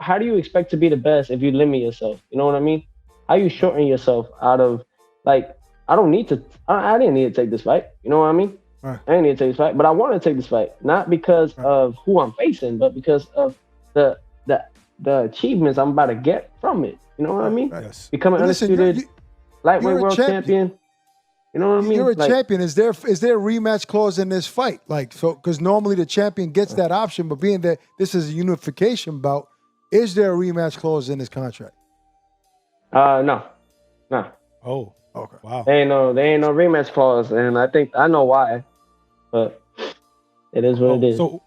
how do you expect to be the best if you limit yourself? You know what I mean? How you shorten yourself out of, like, I don't need to. I didn't need to take this fight. You know what I mean? Right. I didn't need to take this fight, but I want to take this fight, not because of who I'm facing, but because of the achievements I'm about to get from it. You know what I mean? Yes. Becoming undisputed lightweight world champion. You know what I mean? You're a champion. Is there a rematch clause in this fight? Like, so, because normally the champion gets that option, but being that this is a unification bout, is there a rematch clause in this contract? No. Oh, okay. Wow. There ain't no rematch clause, and I think I know why, but it is what it is. So,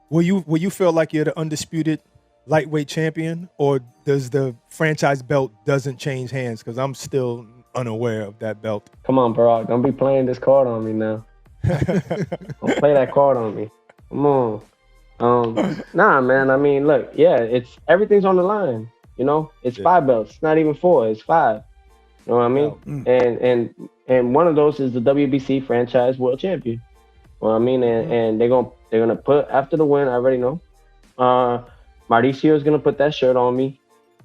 will you feel like you're the undisputed lightweight champion, or does the franchise belt doesn't change hands? Because I'm still unaware of that belt. Come on, Barack. Don't be playing this card on me now. Don't play that card on me. Come on. Nah, man. I mean, look, it's everything's on the line. You know, it's 5 belts. It's not even 4. It's 5. You know what I mean? And one of those is the WBC franchise world champion. You know what I mean? And they're gonna put, after the win, I already know. Mauricio is gonna put that shirt on me.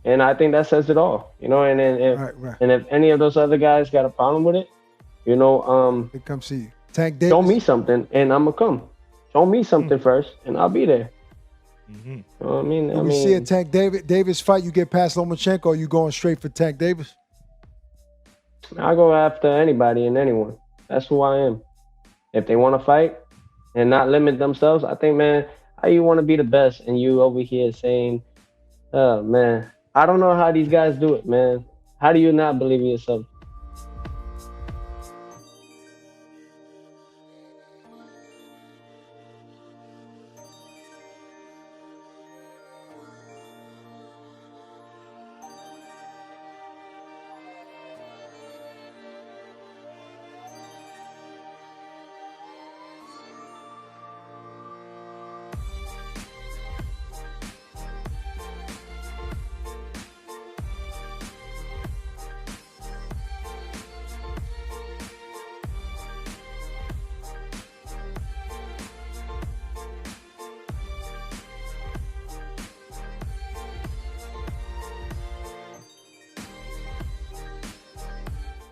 And I think that says it all, you know. And if any of those other guys got a problem with it, you know, they come see you. Tank Davis. Show me something, and I'm gonna come. Show me something first, and I'll be there. You know what I mean? When we see a Tank Davis fight, you get past Lomachenko, or you going straight for Tank Davis? I go after anybody and anyone. That's who I am. If they want to fight and not limit themselves, I think, man, how you want to be the best, and you over here saying, oh man. I don't know how these guys do it, man. How do you not believe in yourself?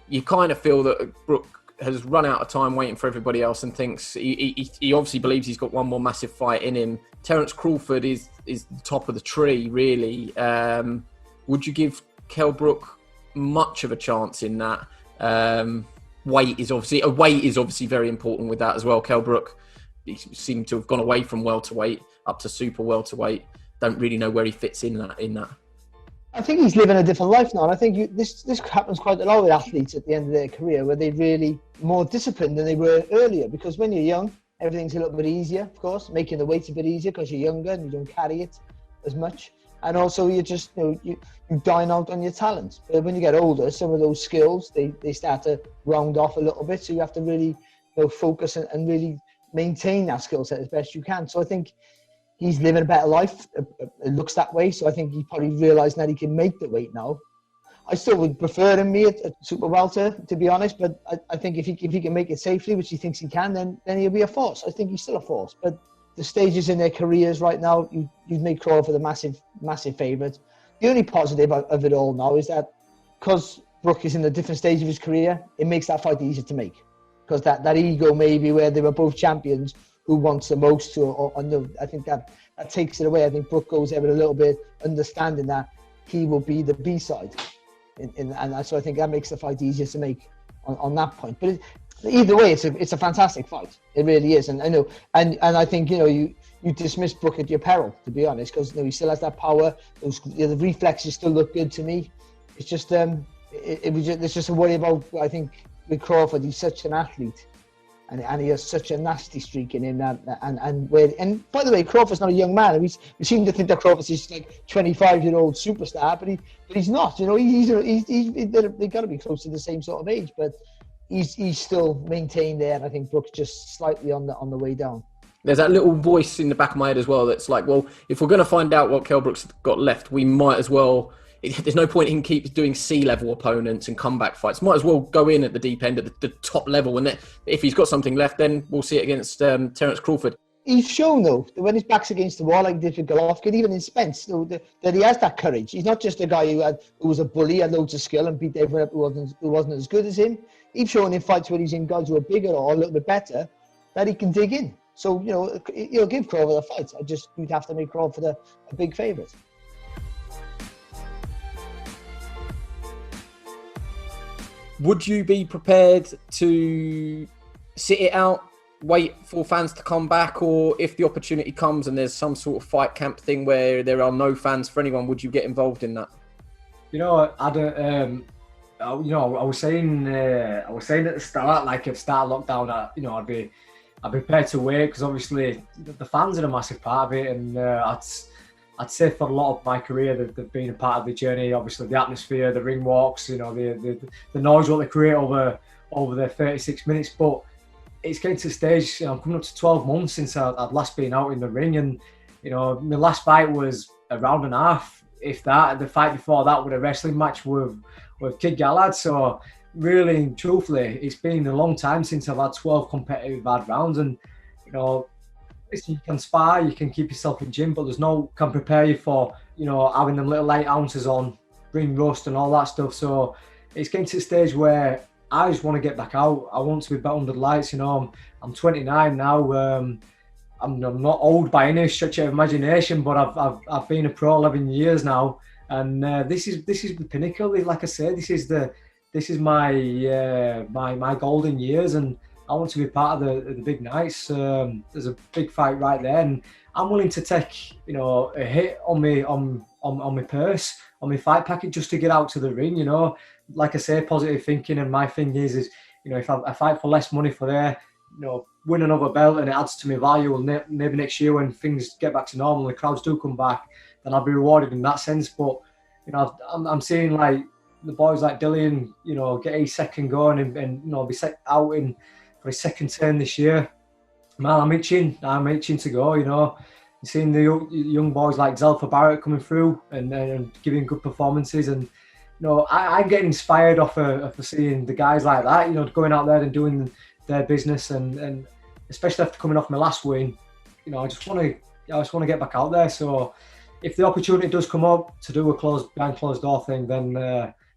You kind of feel that Brook has run out of time waiting for everybody else and thinks he obviously believes he's got one more massive fight in him. Terence Crawford is the top of the tree, really. Would you give Kell Brook much of a chance in that? Weight is obviously very important with that as well. Kell Brook, he seemed to have gone away from welterweight up to super welterweight. Don't really know where he fits in that. I think he's living a different life now. And I think this happens quite a lot with athletes at the end of their career, where they're really more disciplined than they were earlier. Because when you're young, everything's a little bit easier, of course. Making the weight a bit easier because you're younger and you don't carry it as much. And also you just, you dine out on your talent. But when you get older, some of those skills, they start to round off a little bit. So you have to really focus and really maintain that skill set as best you can. So I think he's living a better life. It looks that way. So I think he probably realised that he can make the weight now. I still would prefer him at super welter, to be honest. But I think if he can make it safely, which he thinks he can, then he'll be a force. I think he's still a force. But the stages in their careers right now, you'd make Crawford a massive favourite. The only positive of it all now is that because Brook is in a different stage of his career, it makes that fight easier to make. Because that ego maybe where they were both champions, who wants the most I think that takes it away. I think Brook goes there with a little bit understanding that he will be the B-side. And so I think that makes the fight easier to make on that point. But either way, it's a fantastic fight. It really is. And I know, and I think, you dismiss Brook at your peril, to be honest, because he still has that power. The reflexes still look good to me. It's just, there's just a worry about, I think, with Crawford, he's such an athlete. And he has such a nasty streak in him and by the way, Crawford's not a young man. We seem to think that Crawford's this like 25-year-old superstar, but he's not. They've got to be close to the same sort of age, but he's still maintained there. And I think Brook's just slightly on the way down. There's that little voice in the back of my head as well that's like, well, if we're going to find out what Kell Brook's got left, we might as well. There's no point in him keeps doing C-level opponents and comeback fights. Might as well go in at the deep end at the top level. And if he's got something left, then we'll see it against Terence Crawford. he's shown though that when his back's against the wall, like David Golovkin, even in Spence, that he has that courage. He's not just a guy who was a bully, had loads of skill, and beat everyone up who wasn't as good as him. He's shown in fights where he's in guys who are bigger or a little bit better that he can dig in. So he'll give Crawford a fight. You'd have to make Crawford a big favourite. Would you be prepared to sit it out, wait for fans to come back, or if the opportunity comes and there's some sort of fight camp thing where there are no fans for anyone, would you get involved in that? I don't. I was saying at the start, like at the start of lockdown, I'd be prepared to wait because obviously the fans are a massive part of it, and I'd say for a lot of my career they've been a part of the journey. Obviously the atmosphere, the ring walks, the noise what they create over the 36 minutes. But it's getting to the stage. I'm coming up to 12 months since I'd last been out in the ring, and my last fight was a round and a half, if that. The fight before that was a wrestling match with Kid Galahad. So really and truthfully, it's been a long time since I've had 12 competitive hard rounds, and you can spar, you can keep yourself in gym, but can prepare you for having them little 8 ounces on, ring rust and all that stuff. So it's getting to the stage where I just want to get back out. I want to be back under the lights. I'm 29 now. I'm not old by any stretch of imagination, but I've been a pro 11 years now, and this is the pinnacle. Like I say, this is my golden years, and I want to be part of the big nights. There's a big fight right there, and I'm willing to take a hit on my purse, on my fight packet, just to get out to the ring. Like I say, positive thinking, and my thing is if I fight for less money for there, win another belt, and it adds to my value. And maybe next year when things get back to normal, the crowds do come back, then I'll be rewarded in that sense. But I'm seeing like the boys like Dillian, get his second going and be set out for his second turn this year. Man, I'm itching to go. You're seeing the young boys like Zelfa Barrett coming through and giving good performances, and I'm getting inspired off of seeing the guys like that, going out there and doing their business, and especially after coming off my last win, I just want to get back out there. So if the opportunity does come up to do a behind closed door thing, then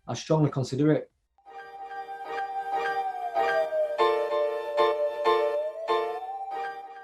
I strongly consider it.